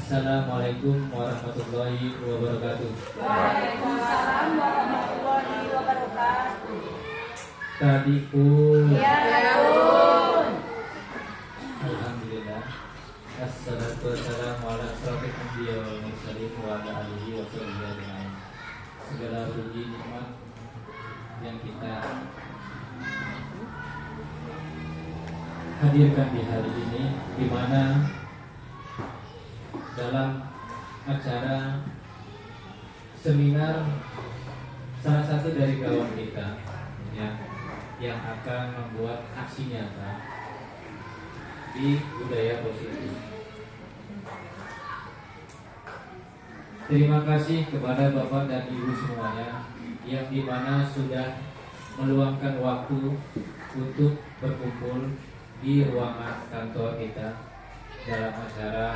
Assalamualaikum warahmatullahi wabarakatuh. Waalaikumsalam warahmatullahi wabarakatuh. Tadi pun. Ya pun. Alhamdulillah. Assalatu wassalamu ala asyrafil anbiya wal mursalin wa ala alihi wa sahbihi ajma'in. Segala puji nikmat yang kita hadirkan di hari ini, di mana dalam acara seminar salah satu dari kawan kita yang akan membuat aksi nyata di budaya positif. Terima kasih kepada Bapak dan Ibu semuanya yang dimana sudah meluangkan waktu untuk berkumpul di ruangan kantor kita dalam acara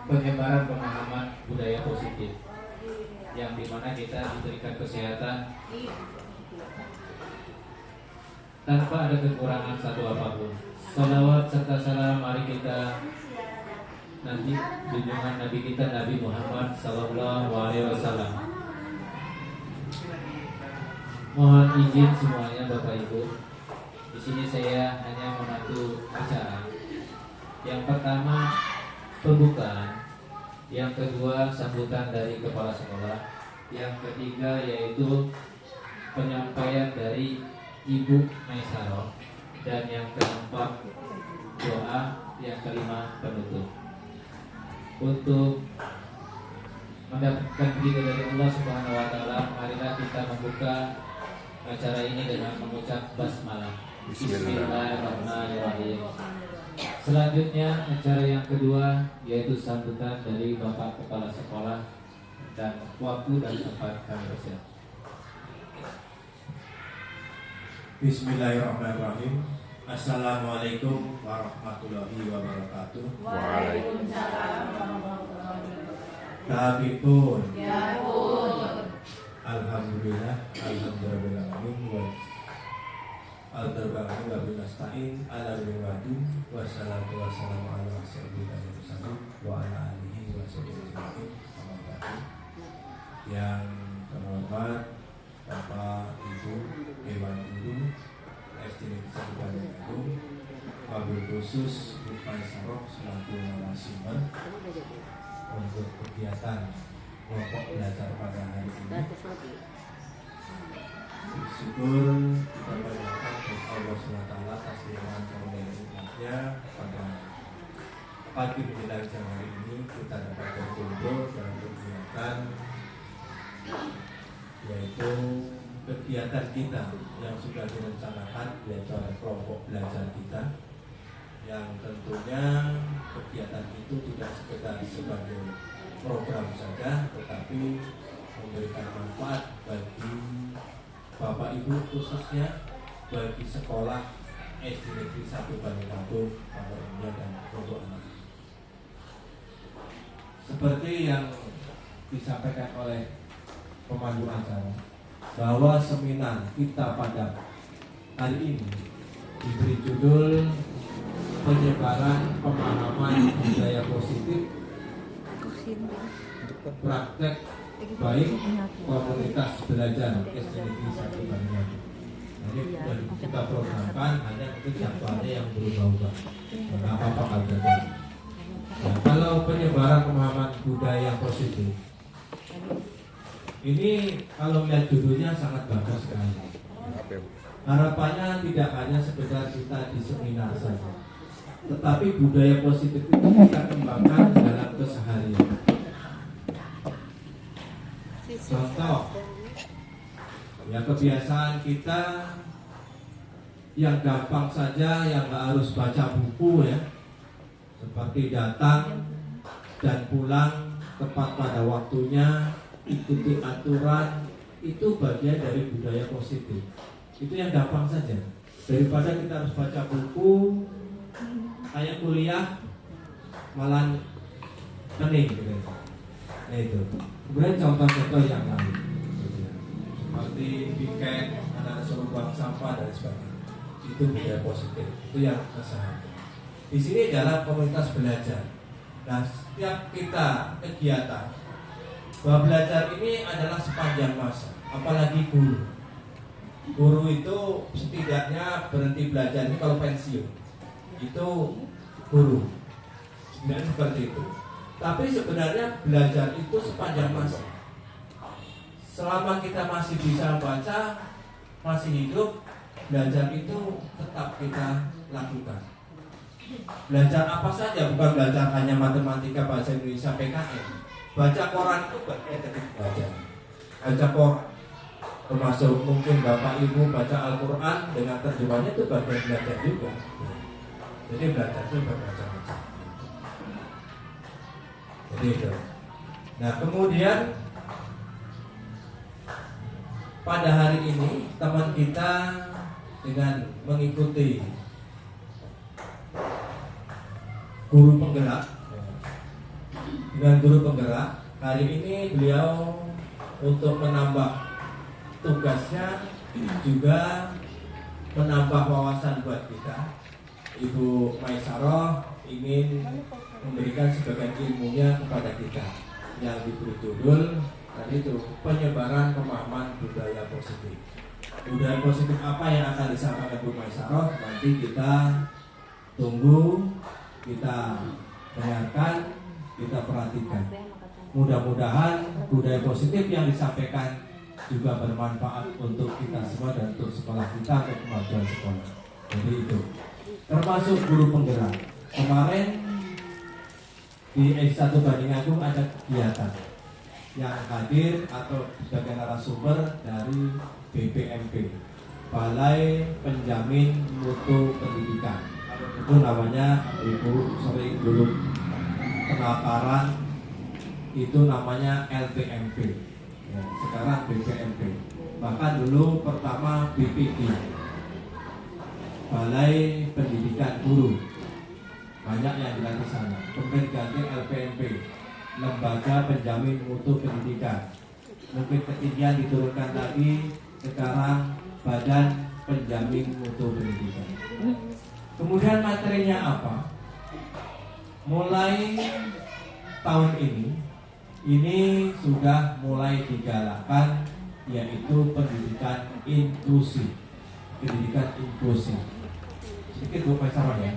penyebaran pemahaman budaya positif, yang dimana kita diberikan kesehatan tanpa ada kekurangan satu apapun. Salawat serta salam mari kita nanti junjungan Nabi kita Nabi Muhammad Sallallahu Alaihi Wasallam. Mohon izin semuanya Bapak Ibu, di sini saya hanya membantu acara. Yang pertama pembukaan, yang kedua sambutan dari kepala sekolah, yang ketiga yaitu penyampaian dari Ibu Maisaro, dan yang keempat doa, yang kelima penutup. Untuk mendapatkan ridho dari Allah Subhanahu wa taala, marilah kita membuka acara ini dengan mengucap basmalah. Bismillahirrahmanirrahim. Selanjutnya acara yang kedua yaitu sambutan dari Bapak Kepala Sekolah, dan waktu dan tempat kami persilakan. Bismillahirrahmanirrahim. Assalamualaikum warahmatullahi wabarakatuh. Waalaikumsalam warahmatullahi wabarakatuh. Tapi pun. Ya pun. Alhamdulillah. Alhamdulillah. Al-Darbaani wa binasta'in ala bin wassalatu wassalamu ala sayyidina Muhammad wa ala alihi wa sahbihi. Yang terhormat Bapak Ibu Dewan Guru SD Negeri 1 Bandung, wabil khusus Bu Maisaro selaku narasumber untuk kegiatan kelompok belajar pada hari ini. Syukur kita berdoa kepada Allah SWT atas limpahan karunia-Nya pada pagi menjelang siang hari ini kita dapat berkumpul dalam kegiatan, yaitu kegiatan kita yang sudah direncanakan, yaitu oleh kelompok belajar kita, yang tentunya kegiatan itu tidak sekedar sebagai program saja, tetapi memberikan manfaat bagi Bapak Ibu, khususnya bagi sekolah SD Negeri 1 Bandung, Pondok dan Pondok Anak. Seperti yang disampaikan oleh pemandu acara, bahwa seminar kita pada hari ini diberi judul penyebaran pemahaman budaya positif, praktek baik komunitas belajar SD Negeri 1 Bandung. Ini kita programkan, hanya mungkin jadwalnya yang berubah-ubah. Nggak apa-apa kalau jadi. Nah, kalau penyebaran pemahaman budaya positif, ini kalau melihat judulnya sangat bagus sekali. Harapannya tidak hanya sekedar kita di seminar saja, tetapi budaya positif itu kita kembangkan dalam keseharian. Contoh, ya kebiasaan kita yang gampang saja, yang nggak harus baca buku ya, seperti datang dan pulang tepat pada waktunya, ikuti aturan, itu bagian dari budaya positif. Itu yang gampang saja. Daripada kita harus baca buku, kayak kuliah malah pening gitu. Nah itu. Kemudian contoh-contoh yang lain, seperti piket, anak suruh buang sampah dan sebagainya. Itu budaya positif. Itu yang kesehatan. Di sini adalah komunitas belajar. Nah, setiap kita kegiatan, bahwa belajar ini adalah sepanjang masa, apalagi guru. Guru itu setidaknya berhenti belajar ini kalau pensiun, itu guru. Sebenarnya seperti itu. Tapi sebenarnya belajar itu sepanjang masa. Selama kita masih bisa baca, masih hidup, belajar itu tetap kita lakukan. Belajar apa saja, bukan belajar hanya matematika, bahasa Indonesia, PKN. Baca koran itu bagian dari belajar. Baca koran, termasuk mungkin Bapak Ibu baca Al-Quran dengan terjemahnya itu bagian belajar juga. Jadi belajar itu bermacam-macam. Jadi itu. Nah, kemudian pada hari ini teman kita dengan mengikuti guru penggerak, dengan guru penggerak, hari ini beliau untuk menambah tugasnya juga menambah wawasan buat kita. Ibu Maisaroh ingin memberikan sebagian ilmunya kepada kita yang diberi judul tadi itu penyebaran pemahaman budaya positif. Budaya positif apa yang akan disampaikan Bu Maisaroh nanti kita tunggu, kita dengarkan, kita perhatikan. Mudah-mudahan budaya positif yang disampaikan juga bermanfaat untuk kita semua dan untuk sekolah kita, untuk kemajuan sekolah. Jadi itu termasuk guru penggerak. Kemarin di S1 Bandingagung ada kegiatan yang hadir atau sebagai narasumber dari BPMP, Balai Penjamin Mutu Pendidikan. Itu namanya, Ibu sering dulu penataran itu namanya LPMP, ya, sekarang BPMP. Bahkan dulu pertama BPD, Balai Pendidikan Guru, banyak yang dilatih sana. Kemudian ganti LPMP, Lembaga Penjamin Mutu Pendidikan. Mungkin ketinggian diturunkan lagi, sekarang Badan Penjamin Mutu Pendidikan. Kemudian materinya apa? Mulai tahun ini sudah mulai digalakkan, yaitu pendidikan inklusif. Pendidikan inklusif. Sedikit Bu Maisaroh ya.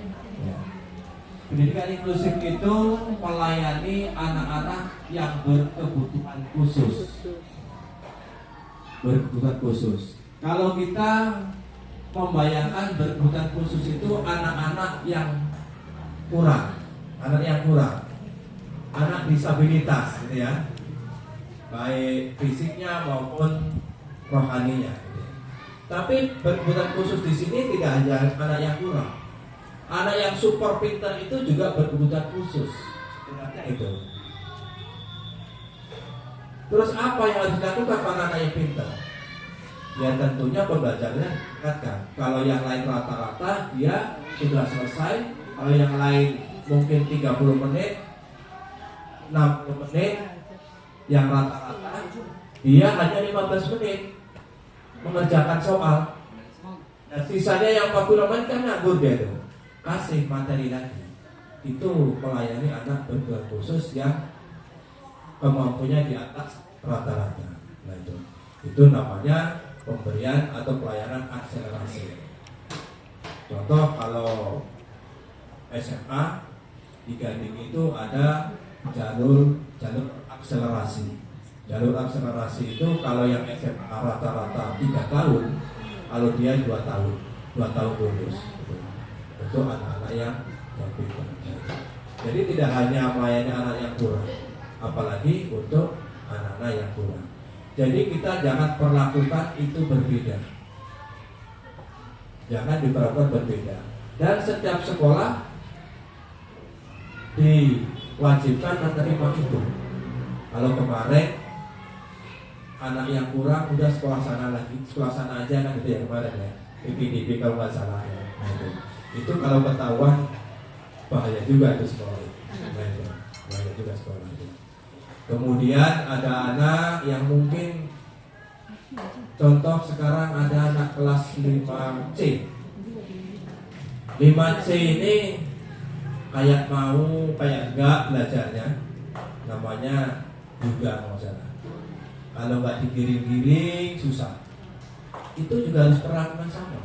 Pendidikan inklusif itu melayani anak-anak yang berkebutuhan khusus. Berkebutuhan khusus. Kalau kita membayangkan berkebutuhan khusus itu anak-anak yang kurang, anak disabilitas, gitu ya, baik fisiknya maupun rohaninya. Gitu ya. Tapi berkebutuhan khusus di sini tidak hanya anak yang kurang, anak yang super pintar itu juga berkebutuhan khusus. Sebenarnya itu. Terus apa yang harus dilakukan pada anak yang pintar? Ya tentunya pembelajarannya ditingkatkan. Kalau yang lain rata-rata dia sudah selesai. Kalau yang lain mungkin 30 menit, 60 menit, yang rata-rata dia hanya 15 menit mengerjakan soal. Nah, sisanya yang 40 menit kan nganggur dia tuh. Kasih materi lagi. Itu melayani anak berkebutuhan khusus yang kemampuannya di atas rata-rata. Nah itu namanya pemberian atau pelayanan akselerasi. Contoh kalau SMA di Gading itu ada jalur akselerasi. Jalur akselerasi itu kalau yang SMA rata-rata 3 tahun, kalau dia 2 tahun lulus. Itu anak-anak yang pintar. Jadi tidak hanya melayani anak yang kurang, apalagi untuk anak-anak yang kurang. Jadi kita jangan perlakukan itu berbeda. Jangan diperlakukan berbeda. Dan setiap sekolah diwajibkan menerima itu. Kalau kemarin anak yang kurang udah sekolah sana lagi, sekolah sana aja kan gitu ya kemarin ya. PPDB kalau nggak salah ya. Nah, itu kalau ketahuan bahaya juga itu sekolah. Bahaya juga sekolah itu. Kemudian ada anak yang mungkin, contoh sekarang ada anak kelas 5C. 5C ini kayak mau kayak enggak belajarnya, namanya juga masalah. Kalau nggak digiring-giring susah. Itu juga harus perlakuan sama.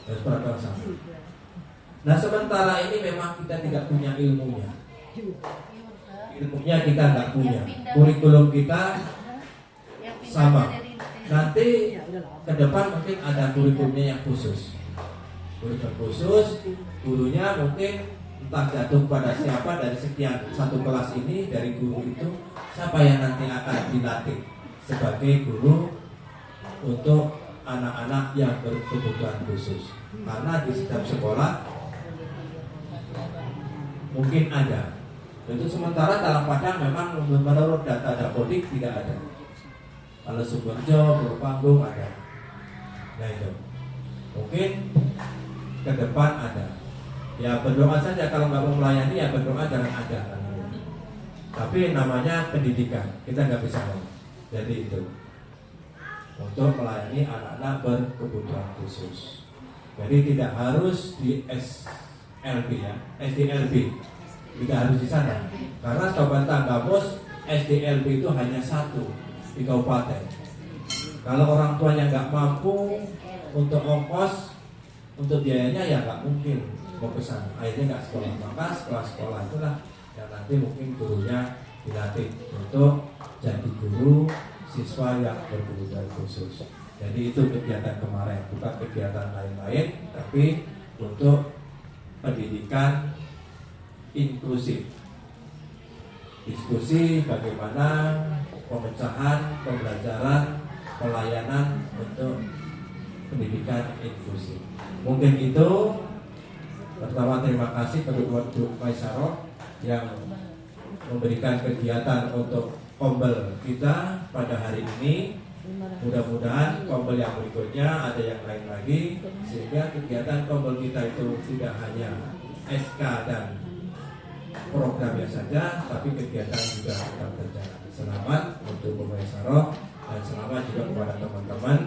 Harus perlakuan sama. Nah sementara ini memang kita tidak punya ilmunya. Ilmunya kita nggak punya. Kurikulum kita sama. Nanti ke depan mungkin ada kurikulumnya yang khusus. Kurikulum khusus, gurunya mungkin entah jatuh pada siapa dari sekian satu kelas ini, dari guru itu siapa yang nanti akan dilatih sebagai guru untuk anak-anak yang berkebutuhan khusus. Karena di setiap sekolah mungkin ada. Itu sementara dalam Padang memang menurut data Dapodik tidak ada. Kalau Sukoharjo, Purwopanggung ada. Nah itu mungkin ke depan ada. Ya berdoa saja, kalau nggak mau melayani ya berdoa jangan ada. Tapi namanya pendidikan, kita nggak bisa ngomong. Jadi itu untuk melayani anak-anak berkebutuhan khusus. Jadi tidak harus di SLB ya, SDLB tidak harus di sana. Karena Sobat Tanggamus SDLB itu hanya satu di kabupaten. Kalau orang tuanya nggak mampu untuk ongkos, untuk biayanya ya nggak mungkin mau ke sana. Akhirnya nggak sekolah, maka sekolah-sekolah itulah yang nanti mungkin gurunya dilatih untuk jadi guru siswa yang berkebutuhan khusus. Jadi itu kegiatan kemarin, bukan kegiatan lain-lain, tapi untuk pendidikan inklusif. Diskusi bagaimana pemecahan, pembelajaran, pelayanan untuk pendidikan inklusif. Mungkin itu. Pertama terima kasih kepada Ibu Maisaro yang memberikan kegiatan untuk kombel kita pada hari ini. Mudah-mudahan kombel yang berikutnya ada yang lain lagi, sehingga kegiatan kombel kita itu tidak hanya SK dan programnya saja, tapi kegiatan juga tetap berjalan. Selamat untuk Ibu Maisaro dan selamat juga kepada teman-teman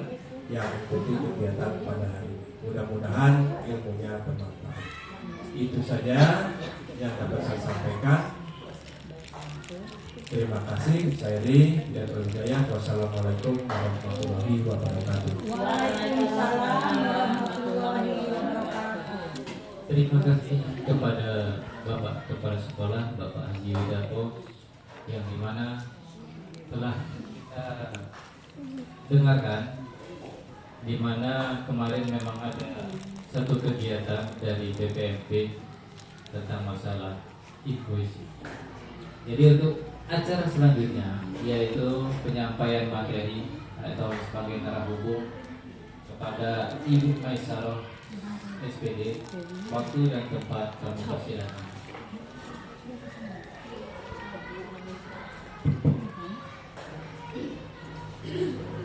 yang mengikuti kegiatan pada hari ini. Mudah-mudahan ilmunya bermanfaat. Itu saja yang dapat saya sampaikan. Terima kasih. Saya Ri Hidayatullah. Wassalamualaikum warahmatullahi wabarakatuh. Waalaikumsalam warahmatullahi wabarakatuh. Terima kasih kepada Bapak Kepala Sekolah Bapak Haji Widarto yang dimana telah kita dengarkan, dimana kemarin memang ada satu kegiatan dari BPMP tentang masalah inklusi. Jadi untuk acara selanjutnya yaitu penyampaian materi atau sebagai narah hukum kepada Ibu Maisaro SPD, waktu dan tempat kami persilakan.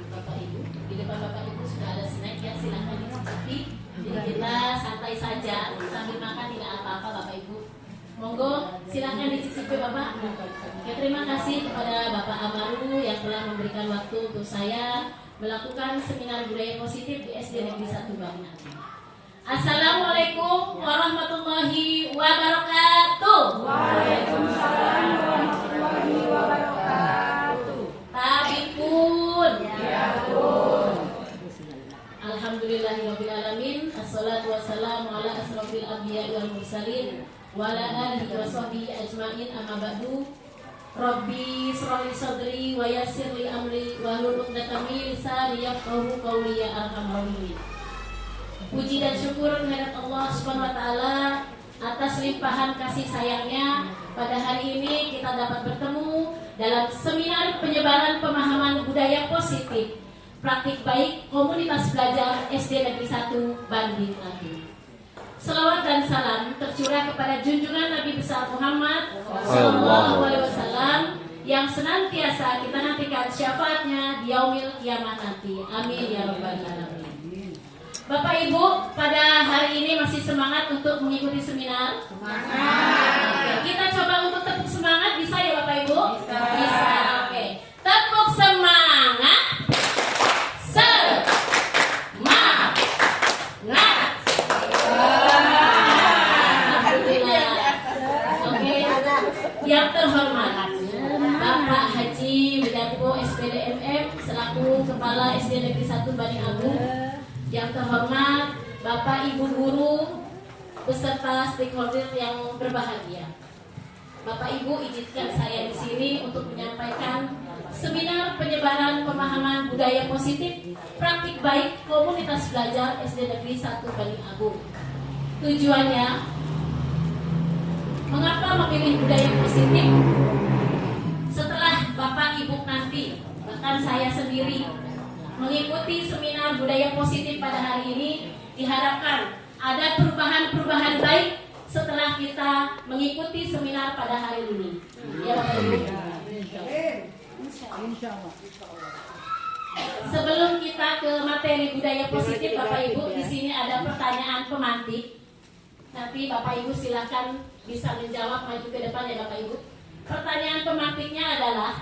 Bapak Ibu, di depan Bapak Ibu sudah ada snack yang silahkan dicicipi. Jadi kita santai saja sambil makan, tidak apa-apa Bapak Ibu. Monggo silakan dicicipi Bapak. Oke, terima kasih kepada Bapak Amaru yang telah memberikan waktu untuk saya melakukan seminar budaya positif di SD Negeri 1 Bangunan. Assalamualaikum warahmatullahi wabarakatuh. Waalaikumsalam warahmatullahi wabarakatuh. Tabipun. Ya pun. Alhamdulillahirabbil alamin. Assalatu wassalamu ala asrofil anbiya'i wal mursalin wa ala alihi wa sahbihi ajmain, amma ba'du. Rabbi shrah li sadri wa yassir li amri wa hlul 'uqdatam min lisani yafqahu qawli ya arhamar rahimin. Puji dan syukur kehadirat Allah Subhanahu wa taala atas limpahan kasih sayangnya. Pada hari ini kita dapat bertemu dalam seminar penyebaran pemahaman budaya positif praktik baik komunitas belajar SD Negeri 1 Banding Lampung. Selawat dan salam tercurah kepada junjungan Nabi besar Muhammad SAW yang senantiasa kita nantikan syafaatnya di yaumil kiamat nanti. Amin ya rabbal alamin. Bapak Ibu, pada hari ini masih semangat untuk mengikuti seminar? Semangat. Oke, kita coba untuk tepuk semangat, bisa ya Bapak Ibu? Bisa. Oke, tepuk semangat. Semangat. selaku Kepala SD Negeri 1 Bani Agung, yang terhormat Bapak Ibu guru beserta stakeholder yang berbahagia. Bapak Ibu, izinkan saya di sini untuk menyampaikan seminar penyebaran pemahaman budaya positif praktik baik komunitas belajar SD Negeri 1 Bani Agung. Tujuannya, mengapa memilih budaya positif? Setelah Bapak Ibu nanti, bahkan saya sendiri mengikuti seminar budaya positif pada hari ini, diharapkan ada perubahan-perubahan baik setelah kita mengikuti seminar pada hari ini. Ya Bapak Ibu. Sebelum kita ke materi budaya positif, Bapak Ibu, di sini ada pertanyaan pemantik. Nanti Bapak Ibu silakan bisa menjawab, maju ke depan ya Bapak Ibu. Pertanyaan pemantiknya adalah,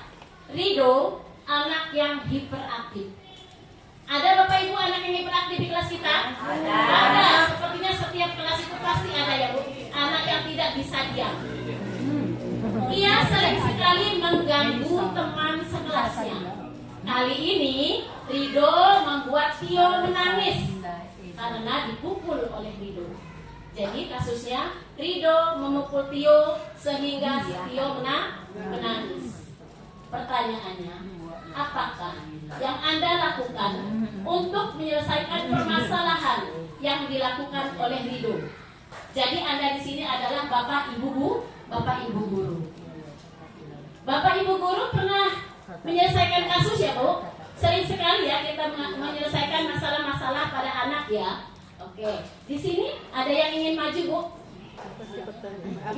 Rido anak yang hiperaktif. Ada Bapak Ibu anak yang hiperaktif di kelas kita? Ada. Sepertinya setiap kelas itu pasti ada ya Bu, anak yang tidak bisa diam. Ia sering sekali mengganggu teman sekelasnya. Kali ini Rido membuat Tio menangis karena dipukul oleh Rido. Jadi kasusnya Rido memukul Tio sehingga si Tio menangis. Pertanyaannya, apakah yang Anda lakukan untuk menyelesaikan permasalahan yang dilakukan oleh Rido? Jadi Anda di sini adalah Bapak Ibu guru. Bapak Ibu guru pernah menyelesaikan kasus ya Bu? Sering sekali ya kita menyelesaikan masalah-masalah pada anak ya. Oke, di sini ada yang ingin maju Bu?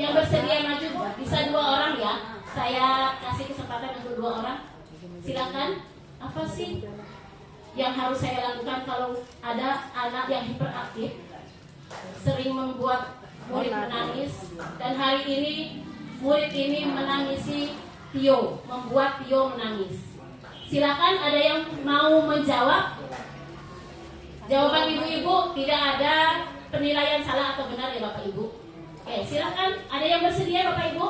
Yang bersedia maju Bu? Bisa 2 orang ya. Saya kasih kesempatan untuk 2 orang. Silakan. Apa sih yang harus saya lakukan kalau ada anak yang hiperaktif, sering membuat murid menangis, dan hari ini murid ini menangisi Tio, membuat Tio menangis. Silakan, ada yang mau menjawab? Jawaban ibu-ibu tidak ada penilaian salah atau benar ya Bapak Ibu. Oke, silakan. Ada yang bersedia Bapak Ibu?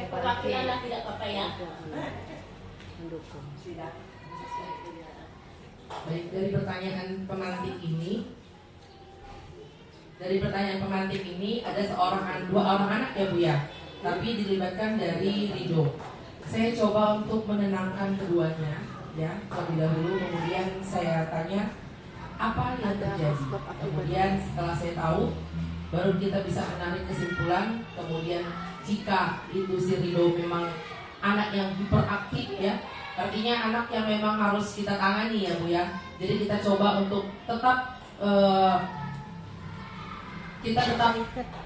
Perwakilan tidak apa-apa ya. Baik, dari pertanyaan pemantik ini ada 2 orang anak ya Bu ya, tapi dilibatkan dari Rido. Saya coba untuk menenangkan keduanya ya terlebih dahulu, kemudian saya tanya apa yang terjadi. Kemudian setelah saya tahu, baru kita bisa menarik kesimpulan. Kemudian jika itu si Rido memang anak yang hiperaktif ya, artinya anak yang memang harus kita tangani ya Bu ya. Jadi kita coba untuk tetap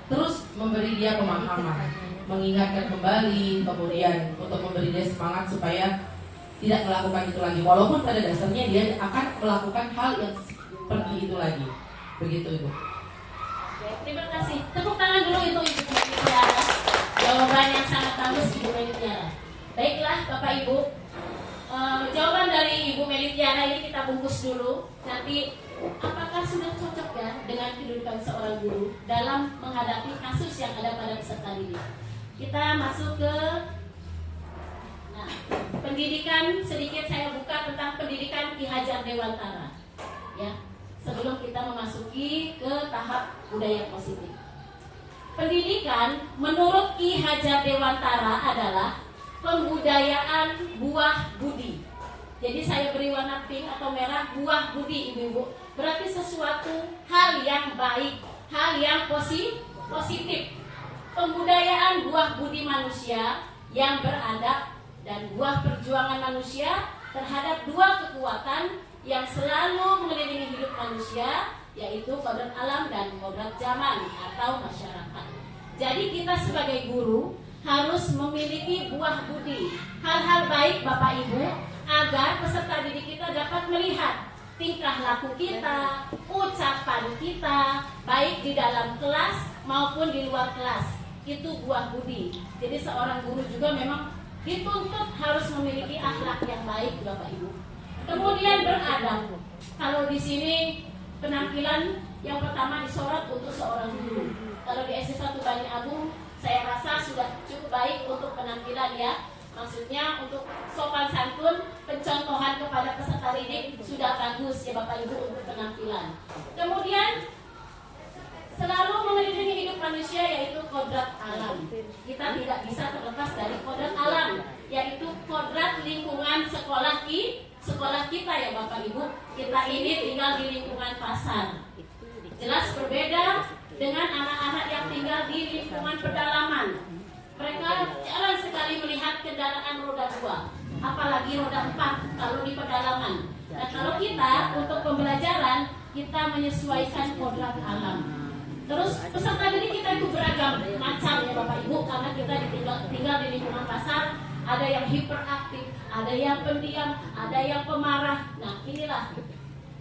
terus memberi dia pemahaman, mengingatkan kembali, kemudian untuk memberi dia semangat supaya tidak melakukan itu lagi. Walaupun pada dasarnya dia akan melakukan hal yang seperti itu lagi. Begitu Ibu. Terima kasih. Tepuk tangan dulu itu Ibu Meli Tiara. Jawaban yang sangat bagus Ibu Meli Tiara. Baiklah Bapak Ibu, jawaban dari Ibu Meli Tiara ini kita bungkus dulu. Nanti apakah sudah cocok ya dengan kedudukan seorang guru dalam menghadapi kasus yang ada pada peserta didik? Kita masuk ke pendidikan. Sedikit saya buka tentang pendidikan Ki Hajar Dewantara ya, sebelum kita memasuki ke tahap budaya positif. Pendidikan menurut Ki Hajar Dewantara adalah pembudayaan buah budi. Jadi saya beri warna pink atau merah, buah budi ibu-ibu. Berarti sesuatu hal yang baik, hal yang positif. Pembudayaan buah budi manusia yang beradab dan buah perjuangan manusia terhadap 2 kekuatan yang selalu mengelilingi hidup manusia, yaitu kodrat alam dan kodrat zaman atau masyarakat. Jadi kita sebagai guru harus memiliki buah budi, hal-hal baik Bapak Ibu, agar peserta didik kita dapat melihat tingkah laku kita, ucapan kita, baik di dalam kelas maupun di luar kelas. Itu buah budi. Jadi seorang guru juga memang dituntut harus memiliki akhlak yang baik Bapak Ibu. Kemudian beradab. Kalau di sini penampilan yang pertama disorot untuk seorang guru. Kalau di SD 1 Bani Agung saya rasa sudah cukup baik untuk penampilan ya. Maksudnya untuk sopan santun, pencontohan kepada peserta didik sudah bagus ya Bapak Ibu untuk penampilan. Kemudian selalu mengelilingi hidup manusia yaitu kodrat alam. Kita tidak bisa terlepas dari kodrat alam, yaitu kodrat lingkungan sekolah kita ya Bapak Ibu. Kita ini tinggal di lingkungan pasar. Jelas berbeda dengan anak-anak yang tinggal di lingkungan pedalaman. Mereka jarang sekali melihat kendaraan roda 2, apalagi roda 4 kalau di pedalaman. Nah kalau kita untuk pembelajaran, kita menyesuaikan kodrat alam. Terus peserta didik kita itu beragam macam ya Bapak Ibu, karena kita tinggal di lingkungan pasar. Ada yang hiperaktif, ada yang pendiam, ada yang pemarah. Nah inilah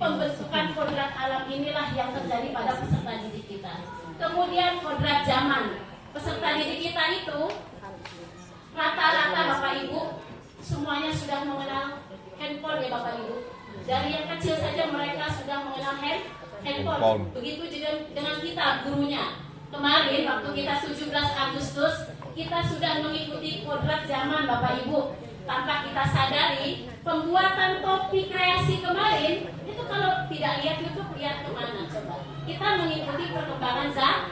pembentukan kodrat alam inilah yang terjadi pada peserta didik kita. Kemudian kodrat zaman. Peserta didik kita itu rata-rata Bapak Ibu semuanya sudah mengenal handphone ya Bapak Ibu. Dari yang kecil saja mereka sudah mengenal handphone. Begitu juga dengan kita gurunya. Kemarin waktu kita 17 Agustus kita sudah mengikuti kodrat zaman Bapak Ibu. Tanpa kita sadari pembuatan topi kreasi kemarin itu kalau tidak lihat YouTube lihat kemana coba. Kita mengikuti perkembangan zaman.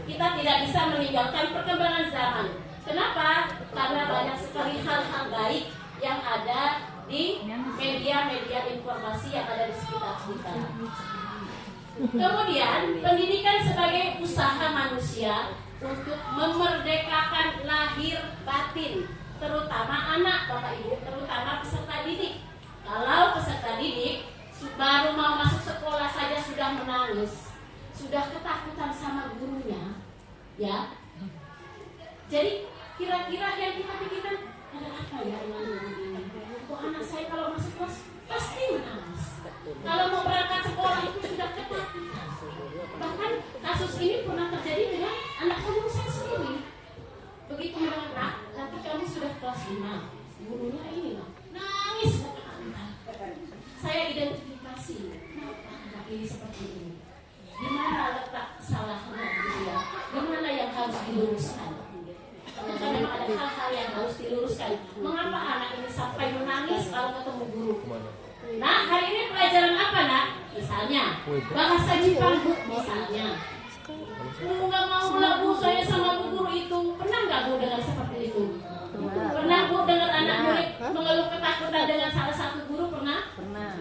Kita tidak bisa meninggalkan perkembangan zaman. Kenapa? Karena banyak sekali hal-hal baik yang ada di media-media informasi yang ada di sekitar kita. Kemudian pendidikan sebagai usaha manusia untuk memerdekakan lahir batin, terutama anak Bapak Ibu, terutama peserta didik. Kalau peserta didik baru mau masuk sekolah saja sudah menangis, sudah ketakutan sama gurunya, ya. Jadi kira-kira yang kita pikirkan ada apa ya dengan guru ini? Kok anak saya kalau masuk kelas pasti menangis. Kalau mau berangkat sekolah itu sudah ketakutan. Bahkan kasus ini pernah terjadi dengan anak guru saya sendiri. Begitu bilang, nak, nanti kamu sudah kelas 5, gurunya ini loh, nangis ketakutan. Saya identifikasi, kenapa anak ini seperti ini? Di mana letak salahnya gitu ya? Di mana yang harus diluruskan? Ternyata memang ada hal-hal yang harus diluruskan. Mengapa anak ini sampai menangis kalau ketemu guru? Nah, hari ini pelajaran apa nak? Misalnya bahasa Jepang Bu, misalnya. Nggak mau lah Bu, saya sama Bu guru itu. Pernah nggak Bu dengar seperti itu? Pernah Bu dengar anak murid mengeluh ketakutan dengan salah satu guru? Pernah?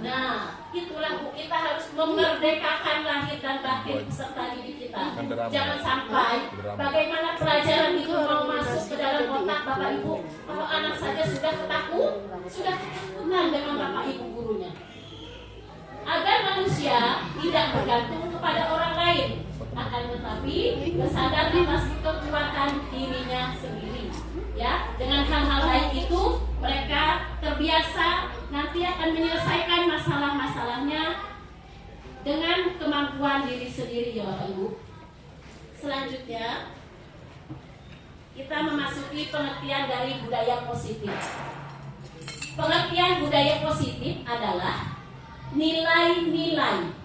Nah, itulah Bu, kita harus memerdekakan lahir dan batin peserta didik kita. Jangan sampai bagaimana pelajaran itu mau masuk ke dalam otak Bapak Ibu kalau anak saja sudah ketakutan dengan Bapak Ibu gurunya. Agar manusia tidak bergantung kepada orang lain, akan tetapi bersadar atas kekuatan dirinya sendiri. Ya, dengan hal-hal lain itu mereka terbiasa nanti akan menyelesaikan masalah-masalahnya dengan kemampuan diri sendiri ya Bapak Ibu. Selanjutnya kita memasuki pengertian dari budaya positif. Pengertian budaya positif adalah nilai-nilai,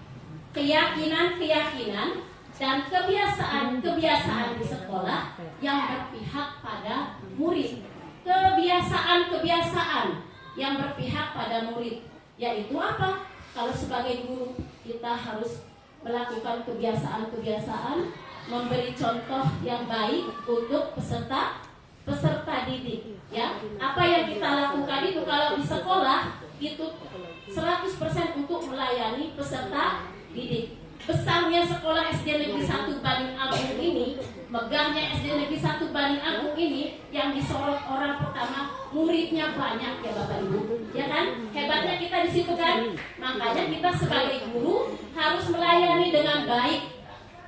keyakinan-keyakinan, dan kebiasaan-kebiasaan di sekolah yang berpihak pada murid. Kebiasaan-kebiasaan yang berpihak pada murid, yaitu apa? Kalau sebagai guru kita harus melakukan kebiasaan-kebiasaan, memberi contoh yang baik untuk peserta didik. Ya, apa yang kita lakukan itu kalau di sekolah itu 100% untuk melayani peserta didik. Besarnya sekolah SD Negeri 1 Banding Agung ini, megahnya SD Negeri 1 Banding Agung ini, yang disorot orang pertama muridnya banyak ya Bapak Ibu, ya kan? Hebatnya kita di situ kan? Makanya kita sebagai guru harus melayani dengan baik.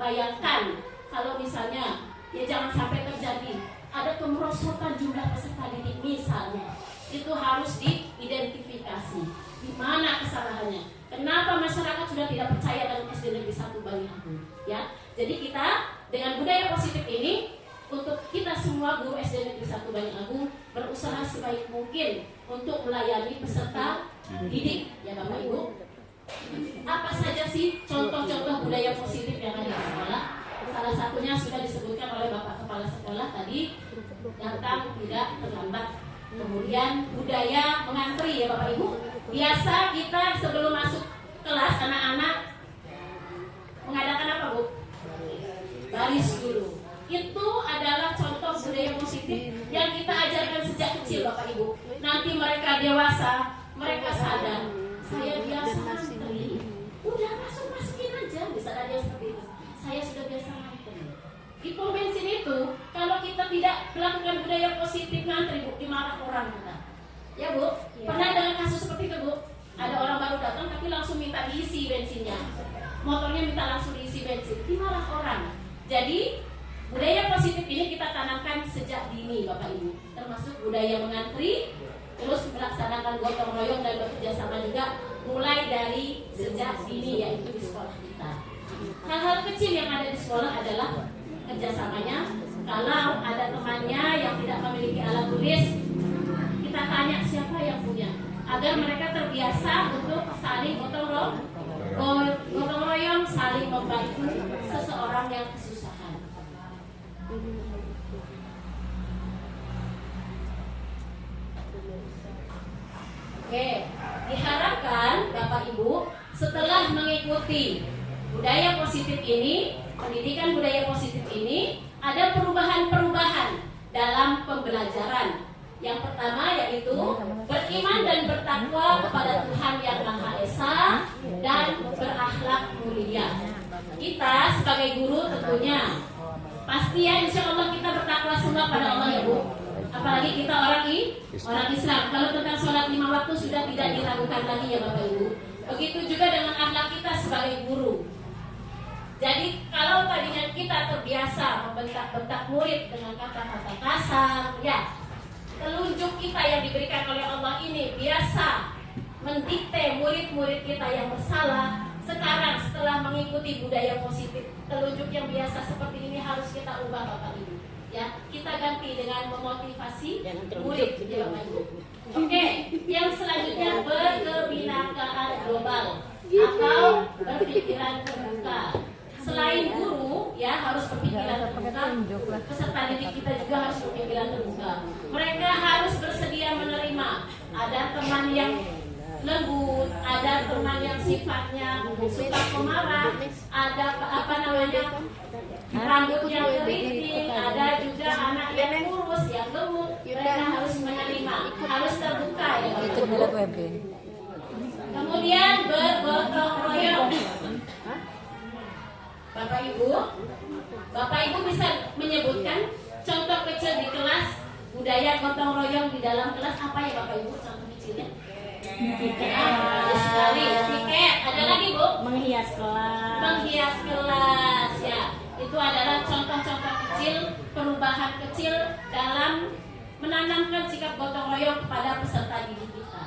Bayangkan kalau misalnya, ya jangan sampai terjadi ada kemerosotan jumlah peserta didik misalnya, itu harus diidentifikasi di mana kesalahannya. Kenapa masyarakat sudah tidak percaya dengan SD Negeri 1 Banding Agung? Ya, jadi kita dengan budaya positif ini untuk kita semua guru SD Negeri 1 Banding Agung berusaha sebaik mungkin untuk melayani peserta didik, ya Bapak Ibu. Apa saja sih contoh-contoh budaya positif yang ada di sekolah? salah satunya sudah disebutkan oleh Bapak Kepala Sekolah tadi, datang tidak terlambat. Kemudian budaya mengantri ya Bapak Ibu. Biasa kita sebelum masuk kelas anak-anak mengadakan apa Bu? Baris dulu. Itu adalah contoh budaya positif yang kita ajarkan sejak kecil Bapak Ibu. Nanti mereka dewasa, mereka sadar, saya biasa ngantri. Udah masukin aja, bisa ada yang seperti itu. Saya sudah biasa ngantri. Di pom bensin itu, kalau kita tidak melakukan budaya positif ngantri Bu, dimarah orang kita. Ya Bu, pernah dengan kasus seperti itu Bu? Ada orang baru datang tapi langsung minta diisi bensinnya. Motornya minta langsung diisi bensin, dimarah orang. Jadi budaya positif ini kita tanamkan sejak dini Bapak Ibu, termasuk budaya mengantri, terus melaksanakan gotong royong dan bekerja sama juga mulai dari sejak dini, yaitu di sekolah kita. Hal-hal kecil yang ada di sekolah adalah kerjasamanya. Kalau ada temannya yang tidak memiliki alat tulis, kita tanya siapa yang punya, agar mereka terbiasa untuk saling gotong royong, saling membantu seseorang yang kesusahan. Oke, diharapkan Bapak Ibu setelah mengikuti budaya positif ini, pendidikan budaya positif ini, ada perubahan-perubahan dalam pembelajaran. Yang pertama yaitu beriman dan bertakwa kepada Tuhan Yang Maha Esa dan berakhlak mulia. Kita sebagai guru tentunya pasti ya insya Allah kita bertakwa semua pada Allah ya Bu. Apalagi kita orang Islam. Kalau tentang sholat 5 waktu sudah tidak diragukan lagi ya Bapak Ibu. Begitu juga dengan akhlak kita sebagai guru. Jadi kalau tadinya kita terbiasa membentak-bentak murid dengan kata-kata kasar, ya telunjuk kita yang diberikan oleh Allah ini biasa mendikte murid-murid kita yang bersalah. Sekarang setelah mengikuti budaya positif, telunjuk yang biasa seperti ini harus kita ubah Bapak Ibu. Ya, kita ganti dengan memotivasi murid ya Bapak Ibu. Oke, yang selanjutnya berkebinekaan global atau berpikiran terbuka. Selain guru ya harus berpikiran terbuka, peserta didik kita juga harus berpikiran terbuka. Mereka harus bersedia menerima. Ada teman yang lembut, ada teman yang sifatnya suka pemarah, ada rambut yang keriting, ada juga anak yang kurus, yang gemuk. Mereka harus menerima, harus terbuka ya. Kemudian bergotong royong. Bapak Ibu bisa menyebutkan contoh kecil di kelas budaya gotong royong di dalam kelas apa ya Bapak Ibu contoh kecilnya? Bagus sekali. Tiket. Ada lagi Bu? Menghias kelas. Menghias kelas ya. Itu adalah contoh-contoh kecil, perubahan kecil dalam menanamkan sikap gotong royong kepada peserta didik kita.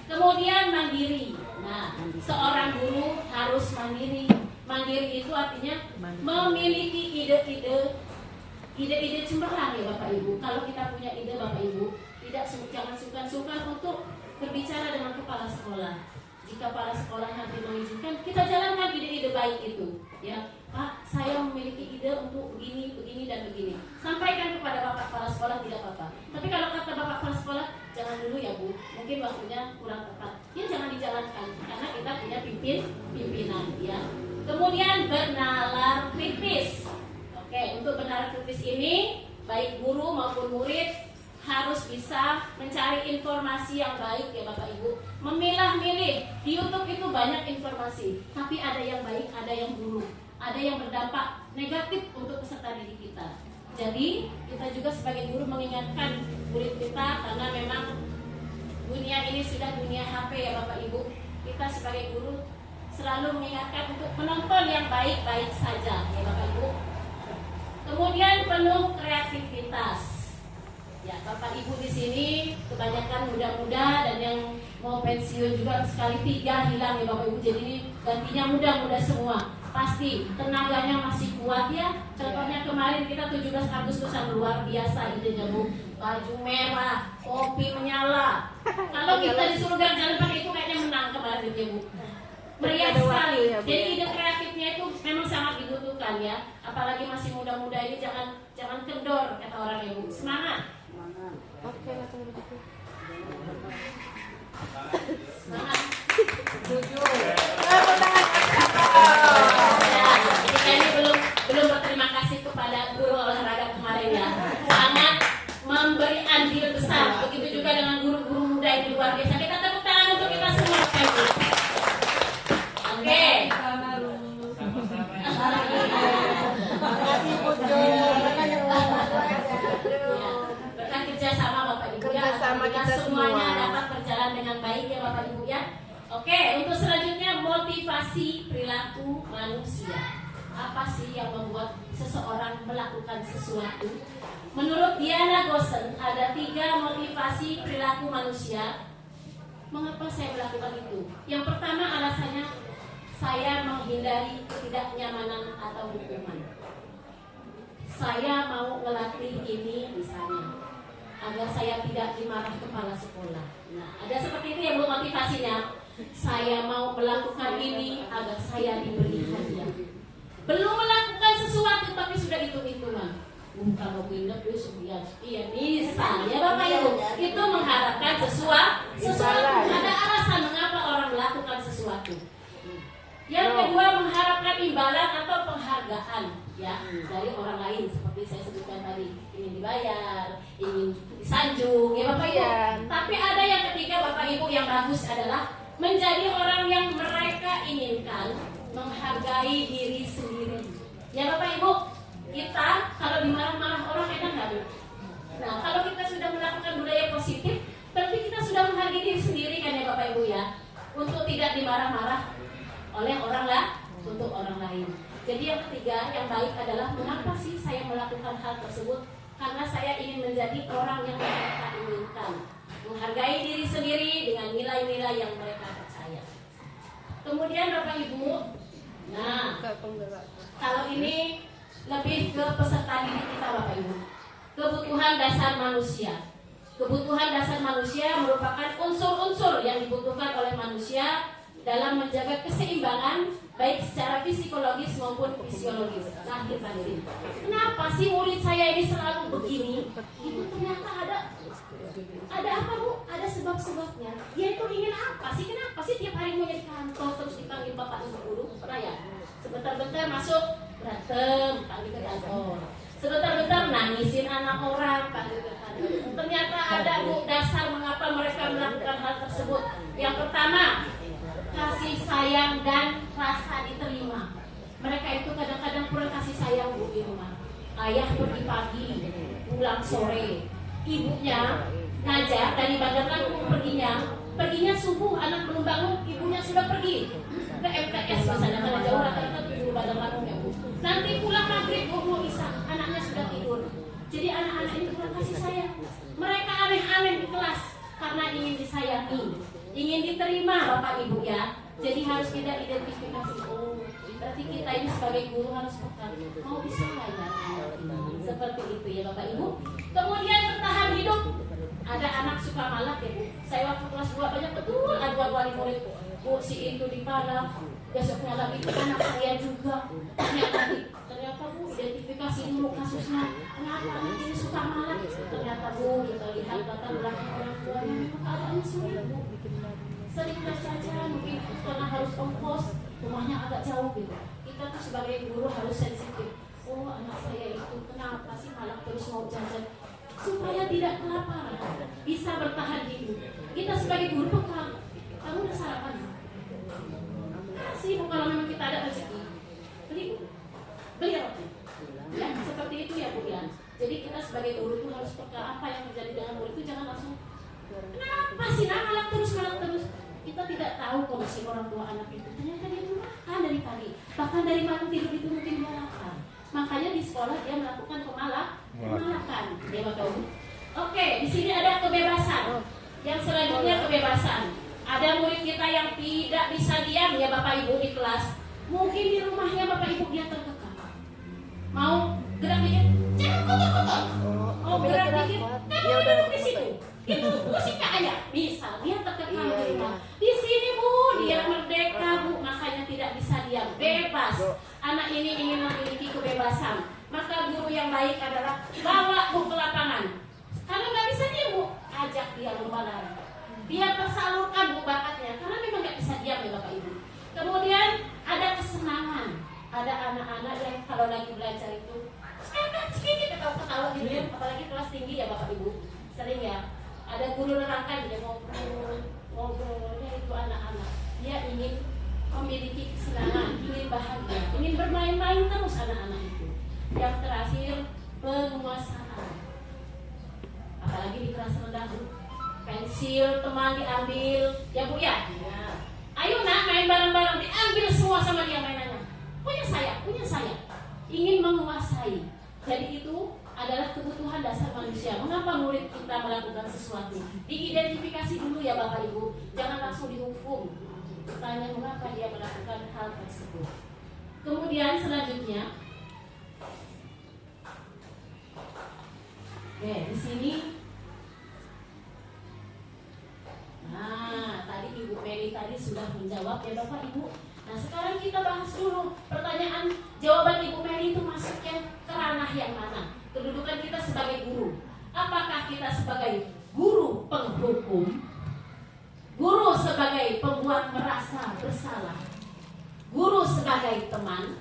Kemudian mandiri. Nah, seorang guru harus mandiri. Mandiri itu artinya memiliki ide-ide cemerlang ya Bapak Ibu. Kalau kita punya ide Bapak Ibu, jangan sungkan-sungkan untuk berbicara dengan kepala sekolah. Jika kepala sekolah nanti mengizinkan, kita jalankan ide-ide baik itu. Ya, Pak, saya memiliki ide untuk begini, begini dan begini. Sampaikan kepada Bapak kepala sekolah tidak apa-apa. Tapi kalau kata Bapak kepala sekolah, jangan dulu ya Bu. Mungkin waktunya kurang tepat. Ya jangan dijalankan karena kita punya pimpinan ya. Kemudian bernalar kritis. Oke, untuk bernalar kritis ini baik guru maupun murid harus bisa mencari informasi yang baik ya Bapak Ibu. Memilah-milih. Di YouTube itu banyak informasi, tapi ada yang baik, ada yang buruk, ada yang berdampak negatif untuk peserta didik kita. Jadi kita juga sebagai guru mengingatkan murid kita karena memang dunia ini sudah dunia HP ya Bapak Ibu. Kita sebagai guru selalu mengingatkan untuk menonton yang baik-baik saja ya Bapak Ibu. Kemudian penuh kreativitas. Ya Bapak Ibu di sini kebanyakan muda-muda dan yang mau pensiun juga sekali 3 hilang ya Bapak Ibu. Jadi ini gantinya muda-muda semua. Pasti tenaganya masih kuat ya. Contohnya kemarin kita 17 Agustusan luar biasa idenya Bu. Baju merah, kopi menyala. Kalau kita disuruh jalan pakai itu kayaknya menang kemarin ya Bu. Meriah sekali. Jadi ide kreatif positifnya itu memang sangat dibutuhkan ya. Apalagi masih muda-muda ini jangan kendor kata orang ibu. Semangat. Oke, langsung begitu. Semangat. Setuju. Ya, kita ini belum berterima kasih kepada guru olahraga kemarin ya. Sangat memberi andil besar. Begitu juga dengan guru-guru muda ini luar biasa. Kita tepuk tangan untuk kita semua. Oke. Makasih Bu Jo. Berkat kerjasama Bapak Ibu ya, Kerjasama kita kita semuanya semua. dapat berjalan dengan baik ya Bapak Ibu ya. Oke, untuk selanjutnya motivasi perilaku manusia. Apa sih yang membuat seseorang melakukan sesuatu? Menurut Diana Gosen ada 3 motivasi perilaku manusia. Mengapa saya melakukan itu? Yang pertama alasannya saya menghindari ketidaknyamanan atau hukuman. Saya mau ngelatih ini misalnya agar saya tidak dimarah kepala sekolah. Nah, ada seperti itu ya Bu motivasinya. Saya mau melakukan ini agar saya diberi hadiah. Belum melakukan sesuatu tapi sudah hitung-hitungan. Kalau pindah iya misalnya Bapak Ibu itu mengharapkan sesuatu. Ada alasan mengapa orang melakukan sesuatu. Yang kedua mengharapkan imbalan atau penghargaan ya dari orang lain seperti saya sebutkan tadi, ingin dibayar, ingin disanjung ya Bapak Ibu. Tapi ada yang ketiga Bapak Ibu yang bagus adalah menjadi orang yang mereka inginkan, menghargai diri sendiri. Ya Bapak Ibu, kita kalau dimarah-marah orang enak nggak Bu? Nah kalau kita sudah melakukan budaya positif, berarti kita sudah menghargai diri sendiri kan ya Bapak Ibu ya, untuk tidak dimarah-marah oleh orang lah untuk orang lain. Jadi yang ketiga yang baik adalah mengapa sih saya melakukan hal tersebut? Karena saya ingin menjadi orang yang mereka inginkan, menghargai diri sendiri dengan nilai-nilai yang mereka percaya. Kemudian Bapak Ibu, nah kalau ini lebih ke peserta didik kita Bapak Ibu. Kebutuhan dasar manusia. Kebutuhan dasar manusia merupakan unsur-unsur yang dibutuhkan oleh manusia dalam menjaga keseimbangan baik secara psikologis maupun fisiologis lahir batin. Kenapa sih murid saya ini selalu begini? Itu ternyata ada apa Bu? Ada sebab-sebabnya. Dia itu ingin apa sih? Kenapa sih tiap hari mau di kantor terus dipanggil bapak ibu guru? Pernah ya? Sebentar-bentar masuk berantem panggil ke kantor. Sebentar-bentar nangisin anak orang panggil ke kantor. Ternyata ada Bu dasar mengapa mereka melakukan hal tersebut. Yang pertama, kasih sayang dan rasa diterima. Mereka itu kadang-kadang kurang kasih sayang Bu di rumah. Ayah pergi pagi, pulang sore. Ibunya ngajar dari Bandar Lampung perginya subuh, anak belum bangun, ibunya sudah pergi ke MTS misalnya karena jauh rata-rata di Bandar Lampung ya Bu. Nanti pulang maghrib mau isya, anaknya sudah tidur. Jadi anak-anak itu kurang kasih sayang. Mereka aneh-aneh di kelas karena ingin disayangi, ingin diterima Bapak Ibu ya. Jadi harus kita identifikasi, oh berarti kita ini sebagai guru harus peka, mau bisa nggak ya seperti itu ya Bapak Ibu. Kemudian bertahan hidup. Ada anak suka malak ya Bu. Saya waktu kelas 2 banyak betul ada wali murid Bu si itu dipalak, besoknya lagi anak saya juga. Ternyata Bu identifikasi dulu kasusnya. Kenapa anak ini suka malak? Ternyata Bu kita lihat latar belakang orang tuanya keadaannya sulit Bu. Seringkali saja mungkin karena harus ongkos rumahnya agak jauh gitu. Kita tuh sebagai guru harus sensitif. Oh anak saya itu kenapa sih malah terus mau jajan supaya tidak kelaparan, bisa bertahan hidup. Kita sebagai guru peka. Kamu udah sarapan? Kasih Bu kalau memang kita ada rezeki. Beli roti. Ya seperti itu ya Bu ya. Jadi kita sebagai guru tuh harus peka apa yang terjadi dengan murid itu jangan langsung. Kenapa sih malah terus? Kita tidak tahu kondisi orang tua anak itu. Ternyata dia makan dari pagi, bahkan dari malam tidur itu mungkin dia lapar. Makanya di sekolah dia melakukan pemalakan. Ya Bapak Ibu. Oke, di sini ada kebebasan. Yang selanjutnya kebebasan. Ada murid kita yang tidak bisa diam ya Bapak Ibu di kelas. Mungkin di rumahnya Bapak Ibu dia terkekang. Mau gerak dikit, jangan kotor-kotor. Mau gerak dikit, kamu duduk di situ. Itu musik ayah bisa dia terkekang di rumah. Di sini Bu dia merdeka Bu, makanya tidak bisa diam, bebas anak ini ingin memiliki kebebasan, maka guru yang baik adalah bawa Bu ke lapangan. Kalau nggak bisa dia Bu, ajak dia lomba lari. Dia tersalurkan Bu bakatnya, karena memang nggak bisa diam ya Bapak Ibu. Kemudian ada kesenangan, ada anak-anak yang kalau lagi belajar itu sedikit ketawa-ketawa gitu ya, apalagi kelas tinggi ya Bapak Ibu. Sering ya, ada guru nerangkan dia ngobrolnya itu anak-anak. Dia ingin memiliki kesenangan, ingin bahagia, ingin bermain-main terus anak-anak itu. Yang terakhir, penguasaan. Apalagi di kelas rendah Bu, pensil teman diambil, ya Bu ya. Ayo nak main bareng-bareng, diambil semua sama dia mainannya. Punya saya. Ingin menguasai. Jadi itu adalah kebutuhan dasar manusia. Mengapa murid kita melakukan sesuatu? Diidentifikasi dulu ya Bapak Ibu, jangan langsung dihukum. Tanya mengapa dia melakukan hal tersebut. Kemudian selanjutnya, di sini. Nah, tadi Ibu Meli tadi sudah menjawab ya Bapak Ibu. Nah, sekarang kita bahas dulu pertanyaan jawaban Ibu Meli itu masuknya ke ranah yang mana? Kedudukan kita sebagai guru. Apakah kita sebagai guru penghukum? Guru sebagai pembuat merasa bersalah? Guru sebagai teman?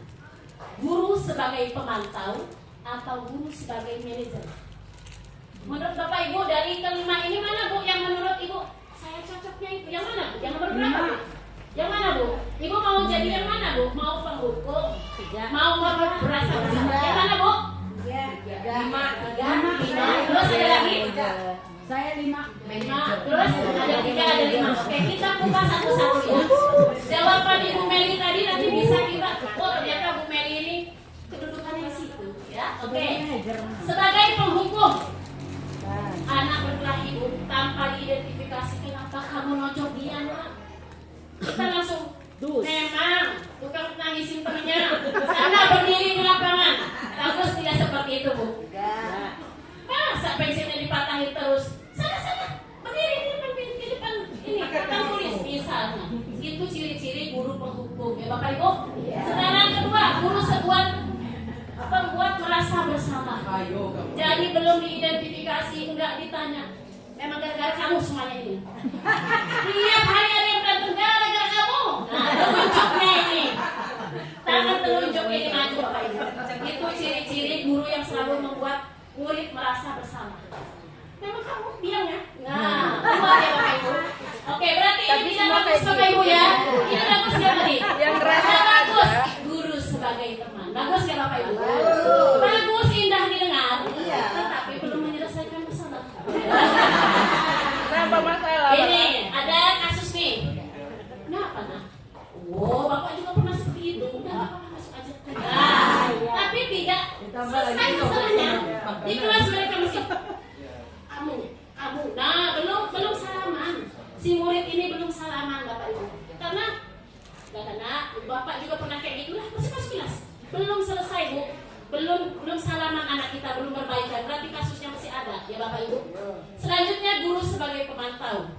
Guru sebagai pemantau? Atau guru sebagai manajer? Menurut Bapak Ibu dari kelima ini mana Bu yang menurut Ibu saya cocoknya itu? Yang mana Bu? Yang nomor berapa Bu? Yang mana Bu? Ibu mau jadi yang mana Bu? Mau penghukum? Mau merasa bersalah? Yang mana Bu? Lima. Terus ada lagi? Saya 5. Terus ada 3, ada 5. Oke, kita buka satu-satu ya. Jawaban Ibu Meli tadi nanti bisa kita. Oh, ternyata Bu Meli ini kedudukannya di situ ya. Oke. Sebagai penghukum, anak berkelahi Bu tanpa diidentifikasi, kenapa kamu nonjok dia nak? Kita langsung memang tukang nangisin temennya. Sana berdiri di lapangan. Bagus tidak seperti itu Bu. Masa pensilnya dipatahin terus? Sana berdiri di depan ini pakai tulis misalnya. Itu ciri-ciri guru penghukum ya Bapak Ibu. Sekarang kedua, guru sebuah pembuat merasa bersalah. Jadi belum diidentifikasi, enggak ditanya. Memang gara-gara kamu semuanya ini. Tiap hari ada yang berantem gara-gara kamu. Nah, telunjuknya ini. Tangan telunjuk ini maju Bapak Ibu. Itu ciri-ciri guru yang selalu membuat murid merasa bersalah. Memang kamu bilang ya? Nah, kuat ya Bapak Ibu. Oke, berarti ini bisa bagus Bapak Ibu ya. Ini bagus ya tadi? Yang merasa bagus. Guru sebagai teman. Bagus ya Bapak Ibu? Bagus, indah didengar. Tetapi belum menyelesaikan masalah. Kenapa masalah? Ini ada kasus nih. Kenapa nak? Oh, Bapak juga pernah seperti itu. Udah, Bapak masuk aja. Nah, tapi tidak selesai masalahnya. Di kelas mereka masih kamu. Nah, belum salaman. Si murid ini belum salaman Bapak Ibu. Karena Bapak juga pernah kayak gitu lah. Masih masuk kelas. Belum selesai Bu. Belum salaman anak kita, belum berbaikan. Berarti kasusnya masih ada ya Bapak Ibu. Selanjutnya guru sebagai pemantau.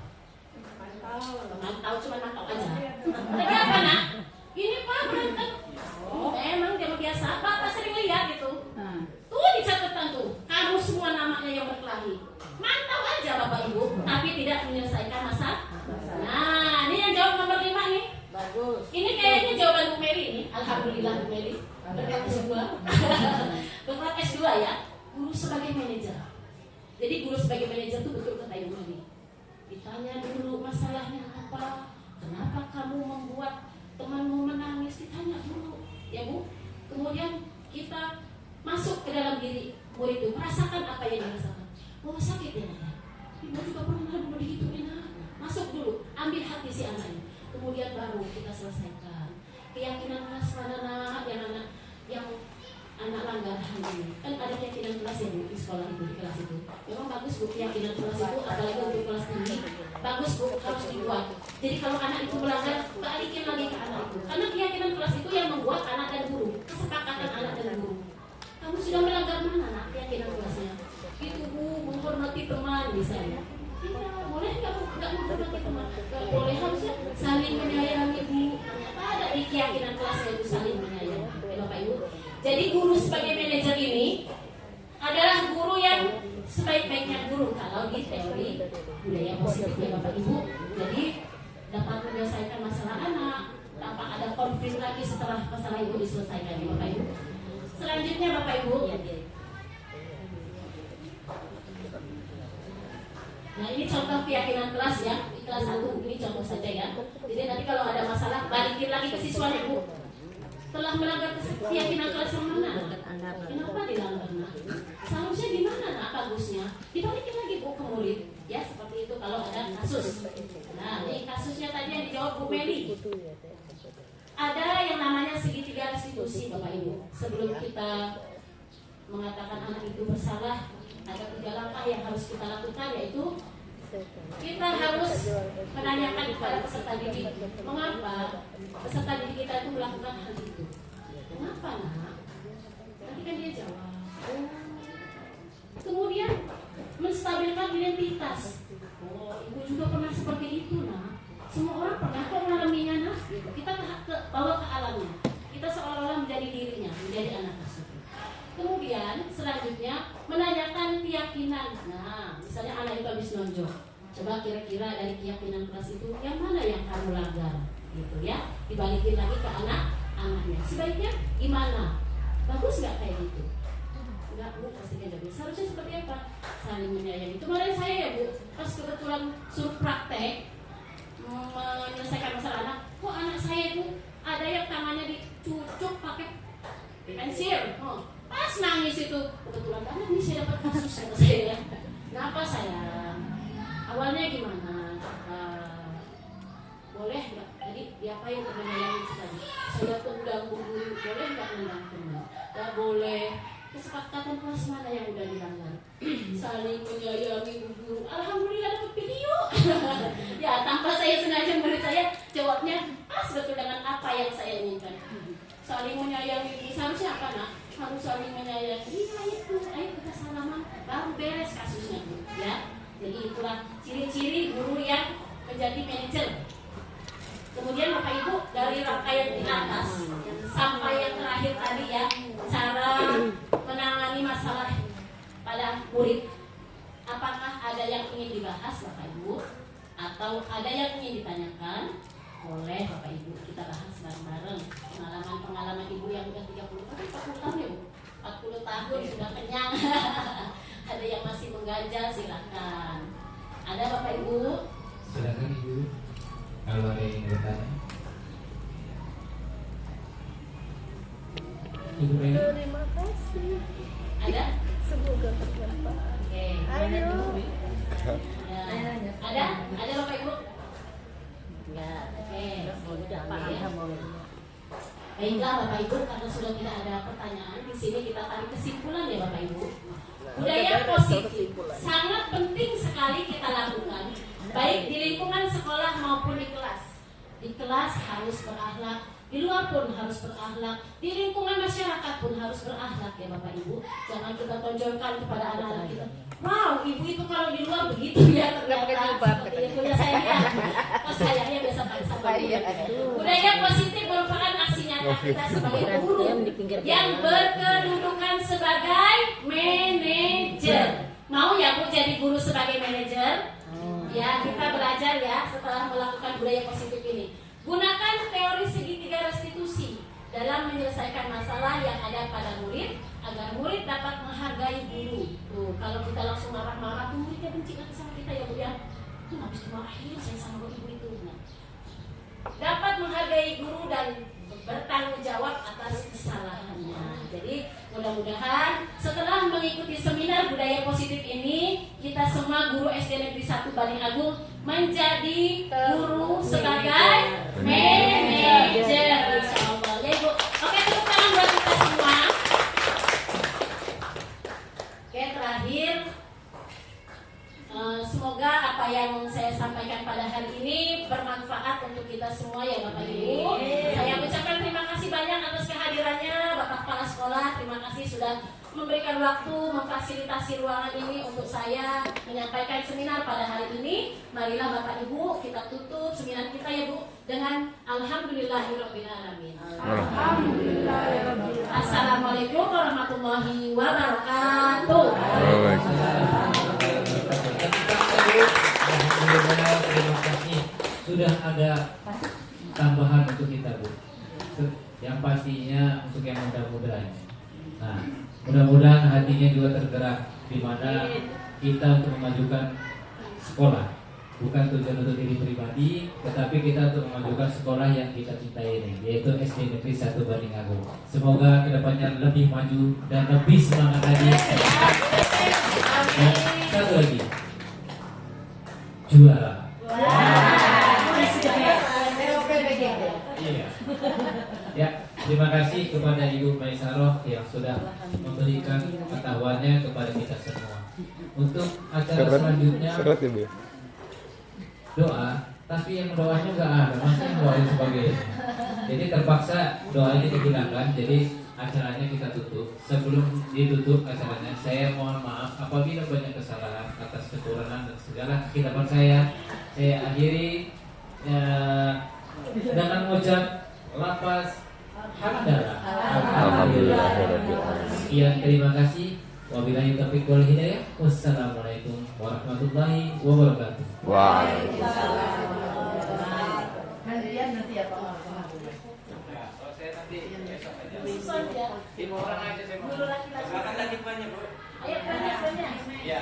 Pemantau cuma mantau aja. Tapi apa nak? Ini Pak berantem. Emang dia biasa. Bapak sering lihat gitu. Tuh di catatan tuh. Kamu semua namanya yang berkelahi. Mantau aja Bapak Ibu. Tapi tidak menyelesaikan masalah. Nah, ini yang jawab nomor 5 nih. Bagus. Ini kayaknya jawaban Bu Meli ini. Alhamdulillah Bu Meli. Berkat S2. Berkat S2 ya. Guru sebagai manajer. Jadi guru sebagai manajer itu betul kata Ibu Meli. Ditanya dulu masalahnya apa. Kenapa kamu membuat temanmu menangis? Ditanya dulu. Ya Bu. Kemudian kita masuk ke dalam diri murid itu. Merasakan apa yang dirasakan. Oh sakit ya nak. Ibu juga pernah dulu digituin nak. Masuk dulu. Ambil hati si anak ini. Kemudian baru kita selesaikan. Keyakinan kelas mana yang anak langgar ini. Kan ada keyakinan kelas ya Bu di sekolah itu, di kelas itu. Memang bagus Bu keyakinan kelas itu, apalagi untuk kelas tinggi. Bagus Bu, harus dibuat. Jadi kalau anak itu melanggar, balikin lagi ke anak itu. Karena keyakinan kelas itu yang membuat anak dan guru. Kesepakatan anak dan guru. Kamu sudah melanggar mana nak keyakinan kelasnya? Itu Bu, menghormati teman misalnya. Boleh nggak Bu? Nggak menghormati teman? Nggak boleh, harusnya saling menyayangi Bu. Ternyata ada keyakinan kelas yaitu saling menyayangi. Ya, Bapak Ibu. Jadi guru sebagai manajer ini adalah guru yang sebaik-baiknya guru kalau di teori budaya positif ya Bapak Ibu. Jadi dapat menyelesaikan masalah anak tanpa ada konflik lagi setelah masalah itu diselesaikan ya Bapak Ibu. Selanjutnya Bapak Ibu, nah ini contoh keyakinan kelas ya, di kelas 1 ini contoh saja ya. Jadi nanti kalau ada masalah balikin lagi ke siswanya Bu. Telah melanggar keyakinan kelas yang mana? Kenapa dilanggar? Seharusnya gimana nak bagusnya? Dibalikin lagi Bu ke murid. Ya seperti itu kalau ada kasus. Nah ini kasusnya tadi yang dijawab Bu Meli. Ada yang namanya segitiga restitusi Bapak Ibu. Sebelum kita mengatakan anak itu bersalah, ada 3 langkah yang harus kita lakukan, yaitu kita harus menanyakan kepada peserta didik mengapa peserta didik kita itu melakukan hal itu. Mengapa nak? Nanti kan dia jawab. Kemudian menstabilkan identitas. Oh, ibu juga pernah seperti itu nak. Semua orang pernah kok mengalaminya nak. Kita bawa ke alamnya. Kita seolah-olah menjadi dirinya, menjadi anak tersebut. Kemudian selanjutnya menanyakan keyakinan. Nah, misalnya anak itu habis nonjok. Coba kira-kira dari keyakinan kelas itu yang mana yang kamu langgar, gitu ya? Dibalikin lagi ke anak-anaknya. Sebaiknya gimana? Bagus nggak kayak gitu? Enggak Bu, pastikan jadi. Seharusnya seperti apa? Saling menyayangi. Kemarin saya ya Bu, pas kebetulan suruh praktek menyelesaikan masalah anak, kok anak saya itu ada yang tangannya dicucuk pakai pensil. Pas nangis itu kebetulan banget nih saya dapat kasus sama saya. Kenapa sayang? Awalnya gimana? Boleh nggak? Jadi diapain menyayangi tadi? Saya tendang guru, boleh nggak tendang? Nggak boleh. Kesepakatan kelas mana yang udah dilanggar? Saling menyayangi guru. Alhamdulillah dapat video. Ya tanpa saya sengaja murid saya jawabnya pas betul dengan apa yang saya inginkan. Saling menyayangi. Seharusnya apa nak? Harus saling menyayangi. Ayo kita salaman, baru beres kasusnya Bu. Ya, jadi itulah ciri-ciri guru yang menjadi manajer. Kemudian Bapak Ibu dari rangkaian di atas sampai yang terakhir tadi ya, cara menangani masalah pada murid. Apakah ada yang ingin dibahas Bapak Ibu? Atau ada yang ingin ditanyakan? Boleh Bapak Ibu, kita bahas bareng-bareng pengalaman Ibu yang udah 40 tahun ya Bu? 40 tahun sudah kenyang. Ada yang masih mengganjal, silahkan. Ada Bapak Ibu? Silakan Ibu, kalau ada yang ingin bertanya. Ibu Meli. Terima kasih. Ada? Semoga bermanfaat. Oke. Ayo. Ada? Ada Bapak Ibu? Ya. Oke. Paham kamu. Baiklah Bapak Ibu, karena sudah tidak ada pertanyaan, di sini kita tarik kesimpulan ya Bapak Ibu. Budaya positif sangat penting sekali kita lakukan, baik di lingkungan sekolah maupun di kelas. Di kelas harus berakhlak, di luar pun harus berakhlak, di lingkungan masyarakat pun harus berakhlak ya Bapak Ibu. Jangan kita tonjolkan kepada anak-anak kita. Wow, ibu itu kalau di luar begitu ya ternyata seperti itu ya saya lihat. Pas sayangnya biasa pakai. Budaya positif merupakan aksi nyata kita sebagai guru yang berkedudukan sebagai manajer. Mau ya Bu jadi guru sebagai manajer? Ya kita belajar ya setelah melakukan budaya positif ini. Gunakan teori segitiga restitusi dalam menyelesaikan masalah yang ada pada murid agar murid dapat menghargai guru. Tuh, kalau kita langsung marah-marah, tuh muridnya benci lagi sama kita ya Bu ya. Tuh habis dimarahin saya sama ibu itu. Nah, dapat menghargai guru dan bertanggung jawab atas kesalahannya. Jadi mudah-mudahan setelah mengikuti seminar budaya positif ini, kita semua guru SD Negeri 1 Bani Agung menjadi guru sebagai manajer. Insyaallah ya Ibu. Oke, tepuk tangan buat kita semua. Oke, terakhir semoga apa yang saya sampaikan pada hari ini bermanfaat untuk kita semua ya Bapak Ibu. Saya ucapkan terima kasih banyak atas kehadirannya Bapak Kepala Sekolah. Terima kasih sudah sudah memberikan waktu, memfasilitasi ruangan ini untuk saya menyampaikan seminar pada hari ini. Marilah Bapak Ibu kita tutup seminar kita ya Bu dengan Alhamdulillahirabbil alamin. Assalamualaikum warahmatullahi wabarakatuh. Alhamdulillah, terima kasih. Sudah ada tambahan untuk kita Bu. Yang pastinya untuk yang muda-mudanya. Nah, mudah-mudahan hatinya juga tergerak di mana kita untuk memajukan sekolah, bukan tujuan untuk diri pribadi, tetapi kita untuk memajukan sekolah yang kita cintai ini, yaitu SD Negeri 1 Bandingagung. Semoga kedepannya lebih maju dan lebih semangat lagi. Dan satu lagi, juara. Iya. Ya, terima kasih kepada Ibu Maisaroh yang sudah memberikan pengetahuannya kepada kita semua. Untuk acara selanjutnya doa, tapi yang doanya nggak ada, masih doain sebagainya. Jadi terpaksa doanya dihilangkan. Jadi acaranya kita tutup. Sebelum ditutup acaranya, saya mohon maaf apabila banyak kesalahan atas kekurangan dan segala kehilapan saya akhiri dengan mengucap lafaz hamdalah. Alhamdulillah. Sekian, terima kasih. Wabillahi taufiq wal hidayah. Wassalamualaikum warahmatullahi wabarakatuh. Nanti ya Pak. Saya nanti besok aja. Susun ya. 5 orang aja saya mau. Guru laki-laki. Silakan lagi banyak, Bu. Ayo banyak. Iya.